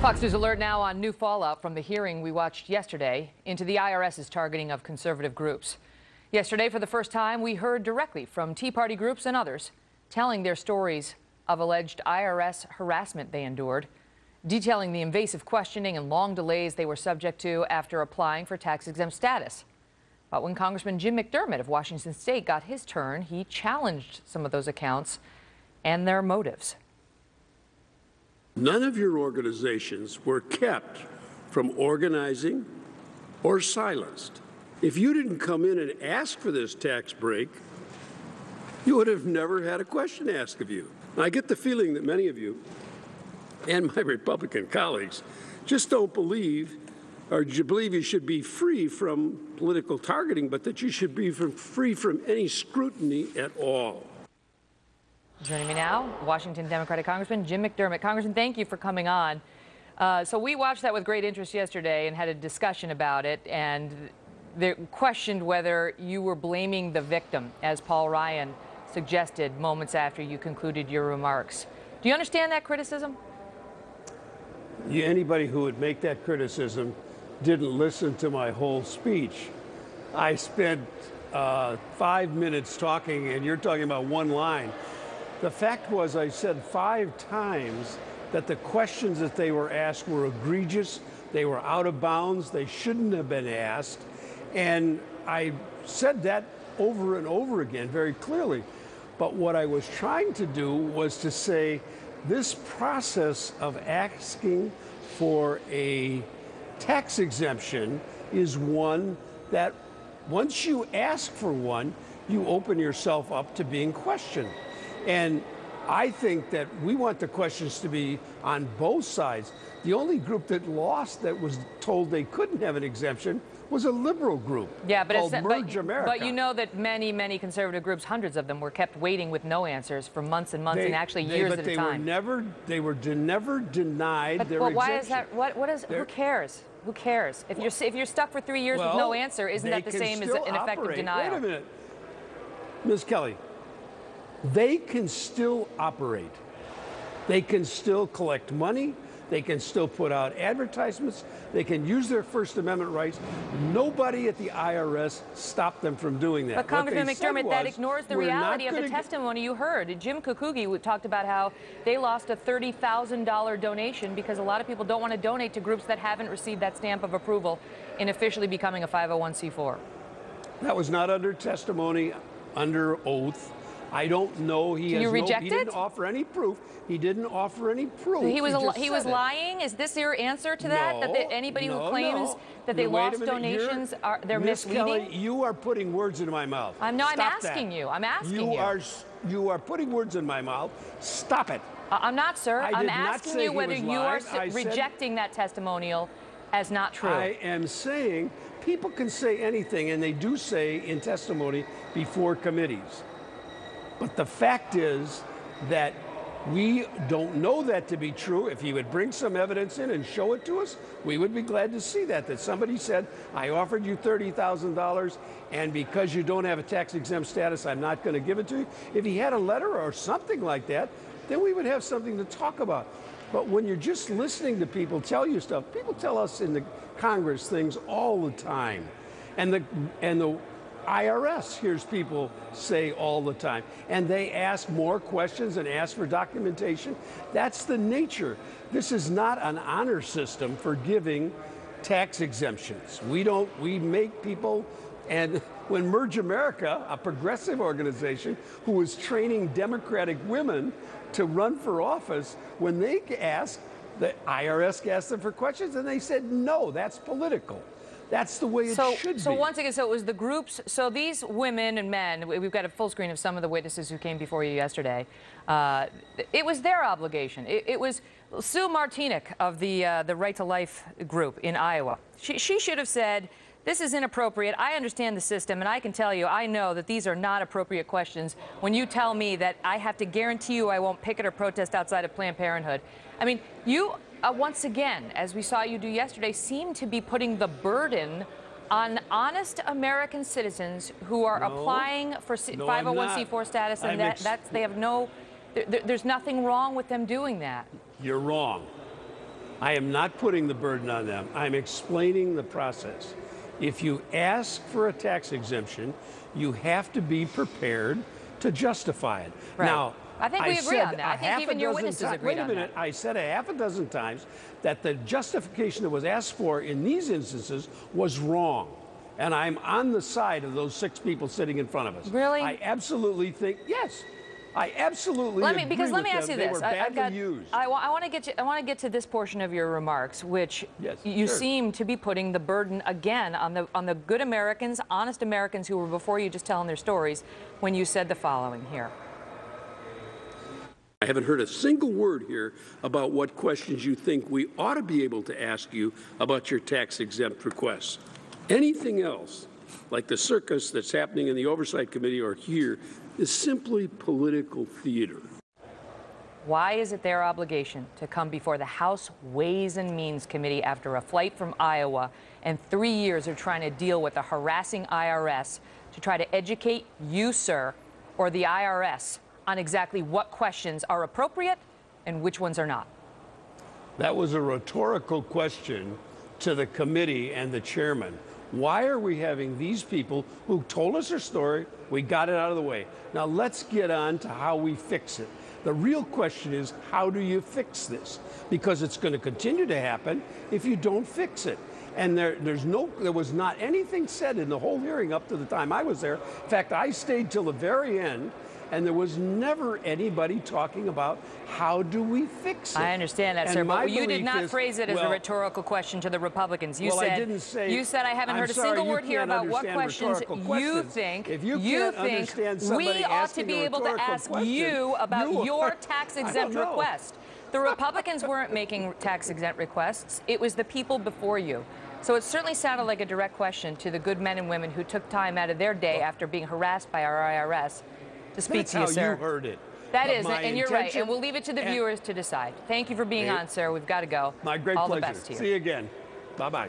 Fox News Alert now on new fallout from the hearing we watched yesterday into the IRS's targeting of conservative groups. Yesterday, for the first time, we heard directly from Tea Party groups and others telling their stories of alleged IRS harassment they endured, detailing the invasive questioning and long delays they were subject to after applying for tax-exempt status. But when Congressman Jim McDermott of Washington State got his turn, he challenged some of those accounts and their motives. None of your organizations were kept from organizing or silenced. If you didn't come in and ask for this tax break, you would have never had a question asked of you. And I get the feeling that many of you and my Republican colleagues just don't believe, or you believe you should be free from political targeting, but that you should be free from any scrutiny at all. Joining me now, Washington Democratic Congressman Jim McDermott. Congressman, thank you for coming on. So we watched that with great interest yesterday and had a discussion about it, and they questioned whether you were blaming the victim, as Paul Ryan suggested moments after you concluded your remarks. Do you understand that criticism? Anybody who would make that criticism didn't listen to my whole speech. I spent 5 minutes talking, and you're talking about one line. The fact was, I said 5 times that the questions that they were asked were egregious, they were out of bounds, they shouldn't have been asked. And I said that over and over again very clearly. But what I was trying to do was to say this process of asking for a tax exemption is one that once you ask for one, you open yourself up to being questioned. And I think that we want the questions to be on both sides. The only group that lost, that was told they couldn't have an exemption, was a liberal group called Merge America. But you know that many, many conservative groups, hundreds of them, were kept waiting with no ansers for months and months, and actually years at a time. They were never denied their exemption. But why is that? What is? Who cares? Who cares? If you're stuck for 3 years with no answer, isn't that the same as an effective denial? Wait a minute, Ms. Kelly. They can still operate. They can still collect money. They can still put out advertisements. They can use their First Amendment rights. Nobody at the IRS stopped them from doing that. But Congressman McDermott, that ignores the reality of the testimony you heard. Jim Kukugi talked about how they lost a $30,000 donation because a lot of people don't want to donate to groups that haven't received that stamp of approval in officially becoming a 501c4. That was not under testimony, under oath. I don't know. He didn't offer any proof. He didn't offer any proof. He was lying? Is this your answer to that? No, that anybody who claims that they lost donations, they're misleading? Ms. Kelly, you are putting words into my mouth. I'm asking you. I'm asking you. You are putting words in my mouth. Stop it. I'm not, sir. I'm asking you whether you are rejecting that testimonial as not true. I am saying people can say anything, and they do say in testimony before committees. But the fact is that we don't know that to be true. If he would bring some evidence in and show it to us, we would be glad to see that somebody said, I offered you $30,000, and because you don't have a tax-exempt status, I'm not going to give it to you. If he had a letter or something like that, then we would have something to talk about. But when you're just listening to people tell you stuff, people tell us in the Congress things all the time. And the IRS hears people say all the time, and they ask more questions and ask for documentation. That's the nature. This is not an honor system for giving tax exemptions. We make people, and when Merge America, a progressive organization who was training Democratic women to run for office, when they asked, the IRS asked them for questions, and they said, no, that's political. That's the way it should be. So once again, so it was the groups, so these women and men, we've got a full screen of some of the witnesses who came before you yesterday. It was their obligation. It was Sue Martinick of the Right to Life group in Iowa. She should have said, this is inappropriate. I understand the system, and I can tell you, I know that these are not appropriate questions when you tell me that I have to guarantee you I won't picket or protest outside of Planned Parenthood. I mean, you... once again, as we saw you do yesterday, seem to be putting the burden on honest American citizens who are applying for 501c4 status, and they have there's nothing wrong with them doing that. You're wrong. I am not putting the burden on them. I'm explaining the process. If you ask for a tax exemption, you have to be prepared to justify it. Right. Now, I think we agree on that. I think even your witnesses agreed on that. Wait a minute. I said a half a dozen times that the justification that was asked for in these instances was wrong. And I'm on the side of those 6 people sitting in front of us. Really? I absolutely think, yes. I absolutely agree with them. Let me ask you this. They were badly used. I want to get to this portion of your remarks, which you seem to be putting the burden again on the good Americans, honest Americans who were before you just telling their stories, when you said the following here. I haven't heard a single word here about what questions you think we ought to be able to ask you about your tax-exempt requests. Anything else, like the circus that's happening in the Oversight Committee or here, is simply political theater. Why is it their obligation to come before the House Ways and Means Committee after a flight from Iowa and 3 years of trying to deal with a harassing IRS to try to educate you, sir, or the IRS on exactly what questions are appropriate and which ones are not? That was a rhetorical question to the committee and the chairman. Why are we having these people who told us their story? We got it out of the way. Now let's get on to how we fix it. The real question is, how do you fix this? Because it's going to continue to happen if you don't fix it. And there was not anything said in the whole hearing up to the time I was there. In fact, I stayed till the very end, and there was never anybody talking about how do we fix it. I understand that, sir, but you did not phrase it as a rhetorical question to the Republicans. You said, I didn't say. You said I haven't heard a single word here about what questions you think we ought to be able to ask you about your tax-exempt request. The Republicans weren't making tax-exempt requests. It was the people before you. So it certainly sounded like a direct question to the good men and women who took time out of their day after being harassed by our IRS to speak to you, sir. That's how you heard it. That is, and you're right. And we'll leave it to the viewers to decide. Thank you for being on, sir. We've got to go. My great pleasure. pleasure. All the best to you. See you again. Bye-bye.